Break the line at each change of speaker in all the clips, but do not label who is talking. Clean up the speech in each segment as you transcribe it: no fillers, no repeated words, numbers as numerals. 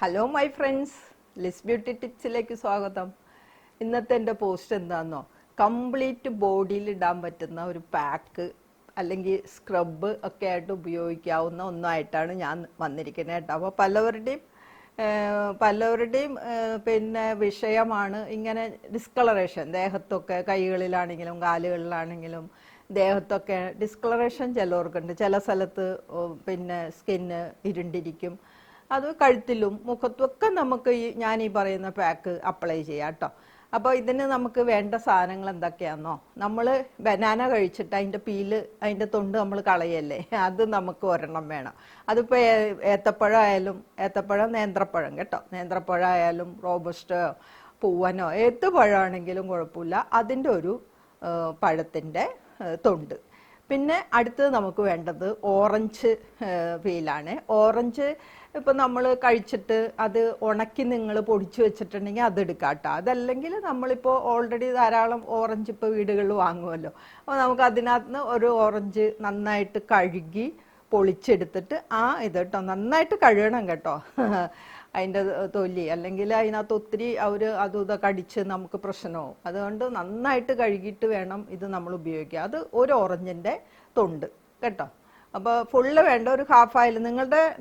Hello my friends, Liz beauty ടിപ്സിലേക്ക് സ്വാഗതം. ഇന്നത്തെ എൻ്റെ പോസ്റ്റ് എന്താണെന്നോ, കംപ്ലീറ്റ് ബോഡിയിൽ ഇടാൻ പറ്റുന്ന ഒരു പാക്ക് അല്ലെങ്കിൽ സ്ക്രബ് ഒക്കെ ആയിട്ട് ഉപയോഗിക്കാവുന്ന ഒന്നായിട്ടാണ് ഞാൻ വന്നിരിക്കുന്നത് കേട്ടോ. അപ്പോൾ പലവരുടെയും പിന്നെ വിഷയമാണ് ഇങ്ങനെ ഡിസ്കളറേഷൻ, ദേഹത്തൊക്കെ കൈകളിലാണെങ്കിലും കാലുകളിലാണെങ്കിലും ദേഹത്തൊക്കെ ഡിസ്കളറേഷൻ ചിലവർക്കുണ്ട്. ചില സ്ഥലത്ത് പിന്നെ സ്കിന്ന് ഇരുണ്ടിരിക്കും. അത് കഴുത്തിലും മുഖത്തുമൊക്കെ നമുക്ക് ഞാൻ ഈ പറയുന്ന പാക്ക് അപ്ലൈ ചെയ്യാം കേട്ടോ. അപ്പോൾ ഇതിന് നമുക്ക് വേണ്ട സാധനങ്ങൾ എന്തൊക്കെയാണെന്നോ, നമ്മൾ ബനാന കഴിച്ചിട്ട് അതിൻ്റെ അതിൻ്റെ തൊണ്ട് നമ്മൾ കളയല്ലേ, അത് നമുക്ക് ഒരെണ്ണം വേണം. അതിപ്പോൾ ഏത്തപ്പഴം നേന്ത്രപ്പഴം കേട്ടോ, നേന്ത്രപ്പഴം ആയാലും റോബസ്റ്റോ പൂവനോ ഏത് പഴമാണെങ്കിലും കുഴപ്പമില്ല, അതിൻ്റെ ഒരു പഴത്തിൻ്റെ തൊണ്ട്. പിന്നെ അടുത്തത് നമുക്ക് വേണ്ടത് ഓറഞ്ച് പീലാണ്. ഓറഞ്ച് ഇപ്പം നമ്മൾ കഴിച്ചിട്ട് അത് ഉണക്കി നിങ്ങൾ പൊടിച്ചു വെച്ചിട്ടുണ്ടെങ്കിൽ അത് എടുക്കാം കേട്ടോ. അതല്ലെങ്കിൽ നമ്മളിപ്പോൾ ഓൾറെഡി ധാരാളം ഓറഞ്ച് ഇപ്പോൾ വീടുകളിൽ വാങ്ങുമല്ലോ. അപ്പോൾ നമുക്ക് അതിനകത്ത് നിന്ന് ഒരു ഓറഞ്ച് നന്നായിട്ട് കഴുകി പൊളിച്ചെടുത്തിട്ട് ഇത് കേട്ടോ, നന്നായിട്ട് കഴുകണം കേട്ടോ അതിൻ്റെ തൊലി, അല്ലെങ്കിൽ അതിനകത്ത് ഒത്തിരി അതും ഇതൊക്കെ അടിച്ച് നമുക്ക് പ്രശ്നമാവും. അതുകൊണ്ട് നന്നായിട്ട് കഴുകിയിട്ട് വേണം ഇത് നമ്മൾ ഉപയോഗിക്കുക. അത് ഒരു ഓറഞ്ചിൻ്റെ തൊണ്ട് കേട്ടോ. അപ്പോൾ ഫുള്ള് വേണ്ട, ഒരു ഹാഫ് ആയാലും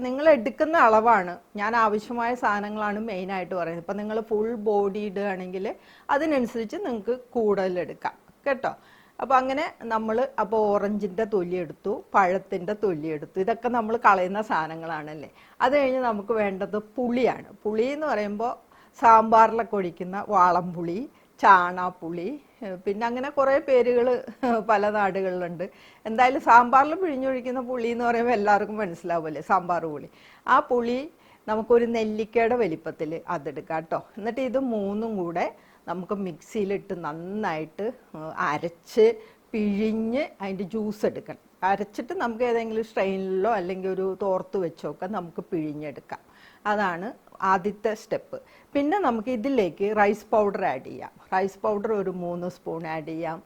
നിങ്ങൾ എടുക്കുന്ന അളവാണ്. ഞാൻ ആവശ്യമായ സാധനങ്ങളാണ് മെയിനായിട്ട് പറയുന്നത്. ഇപ്പം നിങ്ങൾ ഫുൾ ബോഡി ഇടുകയാണെങ്കിൽ അതിനനുസരിച്ച് നിങ്ങൾക്ക് കൂടുതൽ എടുക്കാം കേട്ടോ. അപ്പോൾ അങ്ങനെ അപ്പോൾ ഓറഞ്ചിൻ്റെ തൊലി എടുത്തു, പഴത്തിൻ്റെ തൊലി എടുത്തു, ഇതൊക്കെ നമ്മൾ കളയുന്ന സാധനങ്ങളാണല്ലേ. അത് കഴിഞ്ഞ് നമുക്ക് വേണ്ടത് പുളിയാണ്. പുളി എന്ന് പറയുമ്പോൾ സാമ്പാറിലൊക്കെ ഒഴിക്കുന്ന വാളംപുളി, ചാണാപ്പുളി, പിന്നെ അങ്ങനെ കുറേ പേരുകൾ പല നാടുകളിലുണ്ട്. എന്തായാലും സാമ്പാറിൽ പിഴിഞ്ഞൊഴിക്കുന്ന പുളി എന്ന് പറയുമ്പോൾ എല്ലാവർക്കും മനസ്സിലാവുമല്ലേ, സാമ്പാർ പുളി. ആ പുളി നമുക്കൊരു നെല്ലിക്കയുടെ വലിപ്പത്തിൽ അതെടുക്കാം കേട്ടോ. എന്നിട്ട് ഇത് മൂന്നും കൂടെ നമുക്ക് മിക്സിയിലിട്ട് നന്നായിട്ട് അരച്ച് പിഴിഞ്ഞ് അതിൻ്റെ ജ്യൂസ് എടുക്കണം. അരച്ചിട്ട് നമുക്ക് ഏതെങ്കിലും സ്ട്രെയിനിലോ അല്ലെങ്കിൽ ഒരു തോർത്ത് വെച്ചോ ഒക്കെ നമുക്ക് പിഴിഞ്ഞെടുക്കാം. അതാണ് ആദ്യത്തെ സ്റ്റെപ്പ്. പിന്നെ നമുക്ക് ഇതിലേക്ക് റൈസ് പൗഡർ ആഡ് ചെയ്യാം. റൈസ് പൗഡർ ഒരു 3 സ്പൂൺ ആഡ് ചെയ്യാം.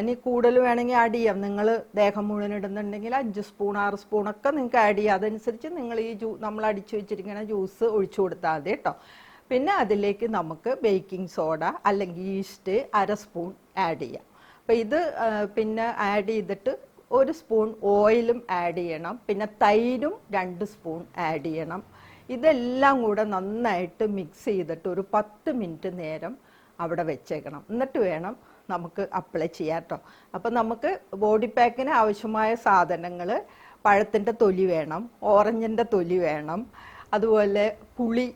ഇനി കൂടുതൽ വേണമെങ്കിൽ ആഡ് ചെയ്യാം. നിങ്ങൾ ദേഹം മുഴുവൻ ഇടുന്നുണ്ടെങ്കിൽ 5 സ്പൂൺ 6 സ്പൂണൊക്കെ നിങ്ങൾക്ക് ആഡ് ചെയ്യാം. അതനുസരിച്ച് നിങ്ങൾ നമ്മൾ അടിച്ചു വെച്ചിരിക്കുന്ന ജ്യൂസ് ഒഴിച്ചു കൊടുത്താൽ മതി കേട്ടോ. പിന്നെ അതിലേക്ക് നമുക്ക് ബേക്കിംഗ് സോഡ അല്ലെങ്കിൽ ഈസ്റ്റ് 1/2 സ്പൂൺ ആഡ് ചെയ്യാം. അപ്പോൾ ഇത് പിന്നെ ആഡ് ചെയ്തിട്ട് 1 സ്പൂൺ ഓയിലും ആഡ് ചെയ്യണം. പിന്നെ തൈരും 2 സ്പൂൺ ആഡ് ചെയ്യണം. ഇതെല്ലാം കൂടെ നന്നായിട്ട് മിക്സ് ചെയ്തിട്ട് ഒരു 10 മിനിറ്റ് നേരം അവിടെ വെച്ചേക്കണം. എന്നിട്ട് വേണം നമുക്ക് അപ്ലൈ ചെയ്യാം കേട്ടോ. അപ്പം നമുക്ക് ബോഡി പാക്കിന് ആവശ്യമായ സാധനങ്ങൾ, പഴത്തിൻ്റെ തൊലി വേണം, ഓറഞ്ചിൻ്റെ തൊലി വേണം, അതുപോലെ പുളി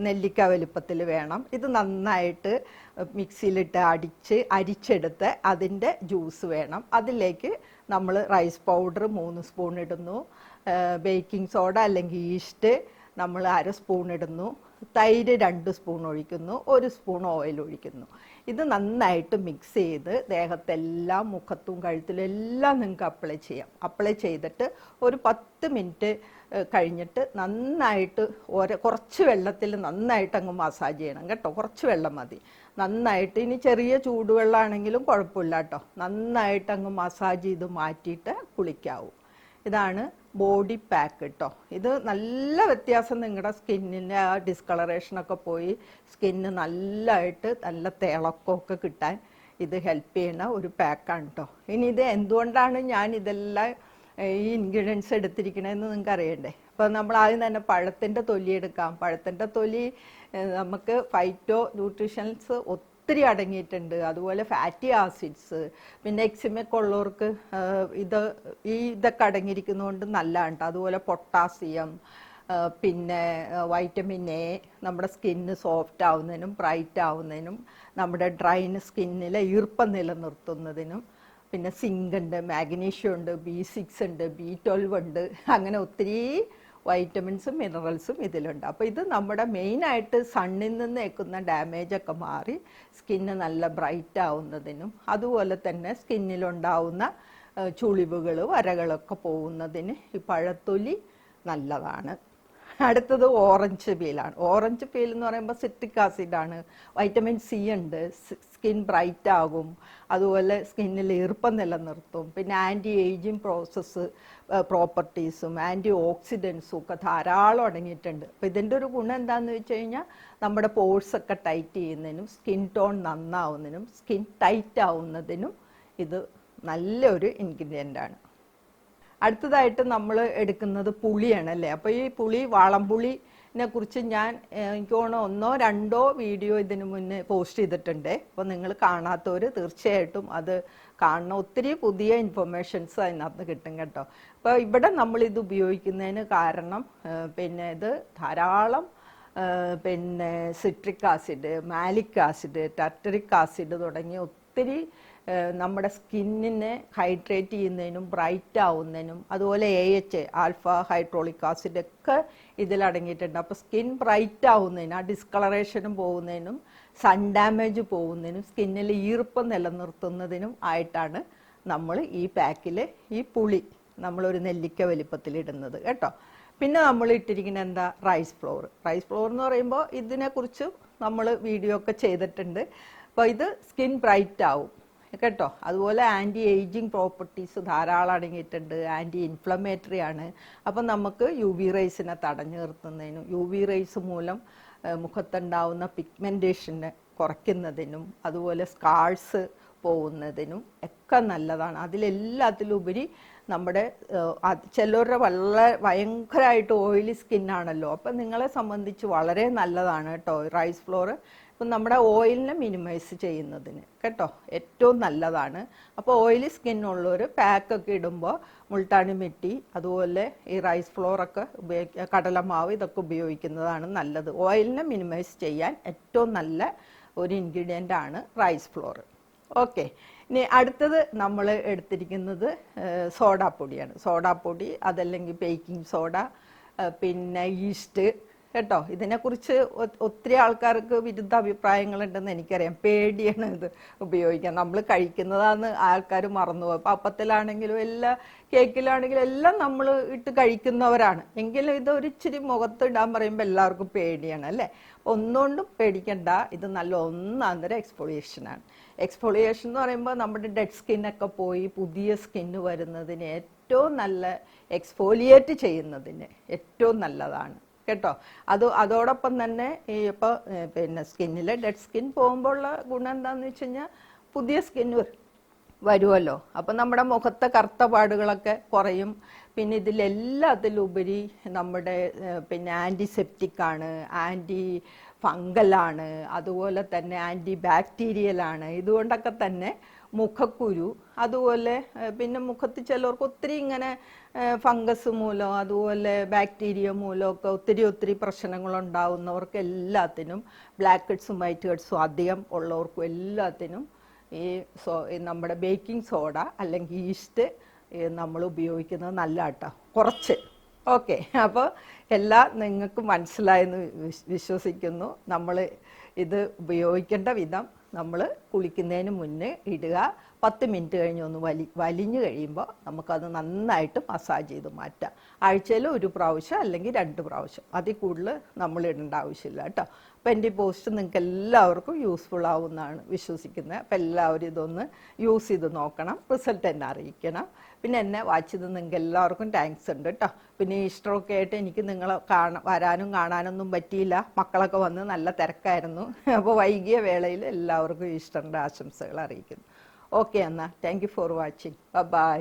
നെല്ലിക്ക വലുപ്പത്തിൽ വേണം. ഇത് നന്നായിട്ട് മിക്സിയിലിട്ട് അരിച്ചെടുത്ത് അതിൻ്റെ ജ്യൂസ് വേണം. അതിലേക്ക് നമ്മൾ റൈസ് പൗഡർ 3 സ്പൂൺ ഇടുന്നു, ബേക്കിംഗ് സോഡ അല്ലെങ്കിൽ ഈസ്റ്റ് നമ്മൾ 1/2 സ്പൂൺ ഇടുന്നു, തൈര് 2 സ്പൂൺ ഒഴിക്കുന്നു, 1 സ്പൂൺ ഓയിൽ ഒഴിക്കുന്നു. ഇത് നന്നായിട്ട് മിക്സ് ചെയ്ത് ദേഹത്തെല്ലാം മുഖത്തും കഴുത്തിലും എല്ലാം നിങ്ങൾക്ക് അപ്ലൈ ചെയ്യാം. അപ്ലൈ ചെയ്തിട്ട് ഒരു 10 മിനിറ്റ് കഴിഞ്ഞിട്ട് നന്നായിട്ട് കുറച്ച് വെള്ളത്തിൽ നന്നായിട്ട് അങ്ങ് മസാജ് ചെയ്യണം കേട്ടോ. കുറച്ച് വെള്ളം മതി. നന്നായിട്ട്, ഇനി ചെറിയ ചൂടുവെള്ളമാണെങ്കിലും കുഴപ്പമില്ല കേട്ടോ. നന്നായിട്ട് അങ്ങ് മസാജ് ചെയ്ത് മാറ്റിയിട്ട് കുളിക്കാവൂ. ഇതാണ് ബോഡി പാക്ക് കേട്ടോ. ഇത് നല്ല വ്യത്യാസം, നിങ്ങളുടെ സ്കിന്നിൻ്റെ ആ ഡിസ്കളറേഷനൊക്കെ പോയി സ്കിന്ന് നല്ല തിളക്കമൊക്കെ കിട്ടാൻ ഇത് ഹെൽപ്പ് ചെയ്യുന്ന ഒരു പാക്കാണ് കേട്ടോ. ഇനി ഇത് എന്തുകൊണ്ടാണ് ഞാൻ ഇതെല്ലാം ഈ ഇൻഗ്രീഡിയൻസ് എടുത്തിരിക്കണമെന്ന് നിങ്ങൾക്ക് അറിയണ്ടേ. അപ്പോൾ നമ്മൾ ആദ്യം തന്നെ പഴത്തിൻ്റെ തൊലി എടുക്കാം. പഴത്തിൻ്റെ തൊലി നമുക്ക് ഫൈറ്റോ ന്യൂട്രീഷൻസ് ഒത്തിരി അടങ്ങിയിട്ടുണ്ട്. അതുപോലെ ഫാറ്റി ആസിഡ്സ്, പിന്നെ എക്സിമയൊക്കെ ഉള്ളവർക്ക് ഇതൊക്കെ അടങ്ങിയിരിക്കുന്നതുകൊണ്ട് നല്ലതാണ്. അതുപോലെ പൊട്ടാസ്യം, പിന്നെ വൈറ്റമിൻ എ നമ്മുടെ സ്കിന്ന് സോഫ്റ്റ് ആവുന്നതിനും ബ്രൈറ്റ് ആവുന്നതിനും നമ്മുടെ ഡ്രൈന് സ്കിന്നിലെ ഈർപ്പം നിലനിർത്തുന്നതിനും, പിന്നെ സിങ്ക് ഉണ്ട്, മാഗ്നീഷ്യം ഉണ്ട്, B6 ഉണ്ട്, B12 ഉണ്ട്, അങ്ങനെ ഒത്തിരി വൈറ്റമിൻസും മിനറൽസും ഇതിലുണ്ട്. അപ്പോൾ ഇത് നമ്മുടെ മെയിനായിട്ട് സണ്ണിൽ നിന്ന് ഏൽക്കുന്ന ഡാമേജൊക്കെ മാറി സ്കിന്ന് നല്ല ബ്രൈറ്റ് ആവുന്നതിനും, അതുപോലെ തന്നെ സ്കിന്നിലുണ്ടാവുന്ന ചുളിവുകൾ വരകളൊക്കെ പോകുന്നതിന് ഈ പഴത്തൊലി നല്ലതാണ്. അടുത്തത് ഓറഞ്ച് പീലാണ്. ഓറഞ്ച് പീൽ എന്ന് പറയുമ്പോൾ സിട്രിക് ആസിഡാണ്, വൈറ്റമിൻ സി ഉണ്ട്, സ്കിൻ ബ്രൈറ്റ് ആകും, അതുപോലെ സ്കിന്നിൽ ഈർപ്പം നിലനിർത്തും, പിന്നെ ആൻറ്റി ഏജിങ് പ്രോപ്പർട്ടീസും ആൻറ്റി ഓക്സിഡൻസും ഒക്കെ ധാരാളം അടങ്ങിയിട്ടുണ്ട്. അപ്പോൾ ഇതിൻ്റെ ഒരു ഗുണം എന്താണെന്ന് വെച്ച് കഴിഞ്ഞാൽ നമ്മുടെ പോഴ്സൊക്കെ ടൈറ്റ് ചെയ്യുന്നതിനും സ്കിൻ ടോൺ നന്നാവുന്നതിനും സ്കിൻ ടൈറ്റ് ആവുന്നതിനും ഇത് നല്ലൊരു ഇൻഗ്രീഡിയൻ്റ് ആണ്. അടുത്തതായിട്ട് നമ്മൾ എടുക്കുന്നത് പുളിയാണ് അല്ലേ. അപ്പോൾ ഈ പുളി, വാളംപുളിനെ കുറിച്ച് ഞാൻ എനിക്ക് തോന്നുന്നു 1-2 വീഡിയോ ഇതിന് മുന്നേ പോസ്റ്റ് ചെയ്തിട്ടുണ്ട്. അപ്പോൾ നിങ്ങൾ കാണാത്തവർ തീർച്ചയായിട്ടും അത് കാണണം. ഒത്തിരി പുതിയ ഇൻഫർമേഷൻസ് അതിനകത്ത് കിട്ടും കേട്ടോ. അപ്പോൾ ഇവിടെ നമ്മളിത് ഉപയോഗിക്കുന്നതിന് കാരണം പിന്നെ ഇത് ധാരാളം പിന്നെ citric acid, malic acid, tartaric acid തുടങ്ങിയ ഒത്തിരി നമ്മുടെ സ്കിന്നിനെ ഹൈഡ്രേറ്റ് ചെയ്യുന്നതിനും ബ്രൈറ്റ് ആവുന്നതിനും, അതുപോലെ AHA ആൽഫ ഹൈഡ്രോളിക് ആസിഡ് ഒക്കെ ഇതിലടങ്ങിയിട്ടുണ്ട്. അപ്പോൾ സ്കിൻ ബ്രൈറ്റ് ആവുന്നതിനും ആ ഡിസ്കളറേഷനും പോകുന്നതിനും സൺ ഡാമേജ് പോകുന്നതിനും സ്കിന്നിൽ ഈർപ്പം നിലനിർത്തുന്നതിനും ആയിട്ടാണ് നമ്മൾ ഈ പാക്കിൽ ഈ പുളി നമ്മളൊരു നെല്ലിക്ക വലിപ്പത്തിലിടുന്നത് കേട്ടോ. പിന്നെ നമ്മൾ ഇട്ടിരിക്കുന്നത് എന്താ, റൈസ് ഫ്ലോർ. റൈസ് ഫ്ലോർ എന്ന് പറയുമ്പോൾ ഇതിനെക്കുറിച്ചും നമ്മൾ വീഡിയോ ഒക്കെ ചെയ്തിട്ടുണ്ട്. അപ്പോൾ ഇത് സ്കിൻ ബ്രൈറ്റ് ആവും കേട്ടോ. അതുപോലെ ആൻറ്റി ഏജിങ് പ്രോപ്പർട്ടീസ് ധാരാളം അടങ്ങിയിട്ടുണ്ട്, ആൻറ്റി ഇൻഫ്ലമേറ്ററി ആണ്. അപ്പം നമുക്ക് UV റേസിനെ തടഞ്ഞു നിർത്തുന്നതിനും UV റേസ് മൂലം മുഖത്തുണ്ടാവുന്ന പിഗ്മെൻറ്റേഷനെ കുറയ്ക്കുന്നതിനും അതുപോലെ സ്കാർസ് പോകുന്നതിനും ഒക്കെ നല്ലതാണ്. അതിലെല്ലാത്തിലുപരി നമ്മുടെ ചിലരുടെ വളരെ ഭയങ്കരമായിട്ട് ഓയിലി സ്കിന്നാണല്ലോ, അപ്പം നിങ്ങളെ സംബന്ധിച്ച് വളരെ നല്ലതാണ് കേട്ടോ റൈസ് ഫ്ലോർ. ഇപ്പം നമ്മുടെ ഓയിലിനെ മിനിമൈസ് ചെയ്യുന്നതിന് കേട്ടോ ഏറ്റവും നല്ലതാണ്. അപ്പോൾ ഓയിലി സ്കിന്നുള്ളവർ പാക്കൊക്കെ ഇടുമ്പോൾ മുൾട്ടാണി മിട്ടി അതുപോലെ ഈ റൈസ് ഫ്ലോറൊക്കെ കടലമാവ് ഇതൊക്കെ ഉപയോഗിക്കുന്നതാണ് നല്ലത്. ഓയിലിനെ മിനിമൈസ് ചെയ്യാൻ ഏറ്റവും നല്ല ഒരു ഇൻഗ്രീഡിയൻ്റ് ആണ് റൈസ് ഫ്ലോർ. ഓക്കെ, ഇനി അടുത്തത് നമ്മൾ എടുത്തിരിക്കുന്നത് സോഡാപ്പൊടിയാണ്. സോഡാപ്പൊടി അതല്ലെങ്കിൽ ബേക്കിംഗ് സോഡ, പിന്നെ ഈസ്റ്റ് കേട്ടോ. ഇതിനെക്കുറിച്ച് ഒത്തിരി ആൾക്കാർക്ക് വിരുദ്ധ അഭിപ്രായങ്ങളുണ്ടെന്ന് എനിക്കറിയാം. പേടിയാണ് ഇത് ഉപയോഗിക്കാൻ. നമ്മൾ കഴിക്കുന്നതാന്ന് ആൾക്കാർ മറന്നുപോകും. അപ്പോൾ അപ്പത്തിലാണെങ്കിലും കേക്കിലാണെങ്കിലും എല്ലാം നമ്മൾ ഇട്ട് കഴിക്കുന്നവരാണ്. എങ്കിലും ഇത് ഒരു ഇച്ചിരി മുഖത്തിടാൻ പറയുമ്പോൾ എല്ലാവർക്കും പേടിയാണ് അല്ലേ. ഒന്നുകൊണ്ടും പേടിക്കണ്ട, ഇത് നല്ല ഒന്നാന്തരം എക്സ്ഫോളിയേഷനാണ്. എക്സ്ഫോളിയേഷൻ എന്ന് പറയുമ്പോൾ നമ്മുടെ ഡെഡ് സ്കിന്നൊക്കെ പോയി പുതിയ സ്കിന്ന് വരുന്നതിന് ഏറ്റവും നല്ല, എക്സ്ഫോലിയേറ്റ് ചെയ്യുന്നതിന് ഏറ്റവും നല്ലതാണ് കേട്ടോ. അതോടൊപ്പം തന്നെ ഈ ഇപ്പോൾ പിന്നെ സ്കിന്നിൽ ഡെഡ് സ്കിൻ പോകുമ്പോഴുള്ള ഗുണം എന്താണെന്ന് വെച്ച് കഴിഞ്ഞാൽ പുതിയ സ്കിൻ വരുമല്ലോ. അപ്പം നമ്മുടെ മുഖത്തെ കറുത്ത പാടുകളൊക്കെ കുറയും. പിന്നെ ഇതിലെല്ലാത്തിലുപരി നമ്മുടെ പിന്നെ ആൻറ്റിസെപ്റ്റിക് ആണ്, ആൻറ്റി ഫംഗലാണ്, അതുപോലെ തന്നെ ആൻറ്റി ബാക്ടീരിയലാണ്. ഇതുകൊണ്ടൊക്കെ തന്നെ മുഖക്കുരു, അതുപോലെ പിന്നെ മുഖത്ത് ചിലർക്ക് ഒത്തിരി ഇങ്ങനെ ഫംഗസ് മൂലം അതുപോലെ ബാക്ടീരിയ മൂലമൊക്കെ ഒത്തിരി പ്രശ്നങ്ങളുണ്ടാവുന്നവർക്ക് എല്ലാത്തിനും, ബ്ലാക്ക് ഹെഡ്സും വൈറ്റ് ഹെഡ്സും അധികം ഉള്ളവർക്കും എല്ലാത്തിനും ഈ നമ്മുടെ ബേക്കിംഗ് സോഡ അല്ലെങ്കിൽ ഈസ്റ്റ് നമ്മൾ ഉപയോഗിക്കുന്നത് നല്ല കേട്ടോ, കുറച്ച്. ഓക്കെ, അപ്പോൾ എല്ലാം നിങ്ങൾക്ക് മനസ്സിലായെന്ന് വിശ്വസിക്കുന്നു. നമ്മൾ ഇത് ഉപയോഗിക്കേണ്ട വിധം നമ്മൾ കുളിക്കുന്നതിന് മുന്നേ ഇടുക. 10 മിനിറ്റ് കഴിഞ്ഞ് ഒന്ന് വലിഞ്ഞു കഴിയുമ്പോൾ നമുക്കത് നന്നായിട്ട് മസാജ് ചെയ്ത് മാറ്റാം. ആഴ്ചയിൽ 1 പ്രാവശ്യം അല്ലെങ്കിൽ 2 പ്രാവശ്യം, അതിൽ കൂടുതൽ നമ്മൾ ഇടേണ്ട ആവശ്യമില്ല കേട്ടോ. അപ്പോൾ എൻ്റെ ഈ പോസ്റ്റ് നിങ്ങൾക്ക് എല്ലാവർക്കും യൂസ്ഫുൾ ആവുമെന്നാണ് വിശ്വസിക്കുന്നത്. അപ്പോൾ എല്ലാവരും ഇതൊന്ന് യൂസ് ചെയ്ത് നോക്കണം, റിസൾട്ട് എന്നെ അറിയിക്കണം. പിന്നെ എന്നെ വാച്ച് ചെയ്ത് നിങ്ങൾക്ക് എല്ലാവർക്കും താങ്ക്സ് ഉണ്ട് കേട്ടോ. പിന്നെ ഈസ്റ്ററൊക്കെ ആയിട്ട് എനിക്ക് നിങ്ങളെ വരാനും കാണാനൊന്നും പറ്റിയില്ല. മക്കളൊക്കെ വന്ന് നല്ല തിരക്കായിരുന്നു. അപ്പോൾ വൈകിയ വേളയിൽ എല്ലാവർക്കും ഈസ്റ്ററിൻ്റെ ആശംസകൾ അറിയിക്കുന്നു. ഓക്കെ, എന്നാൽ thank you for watching. By.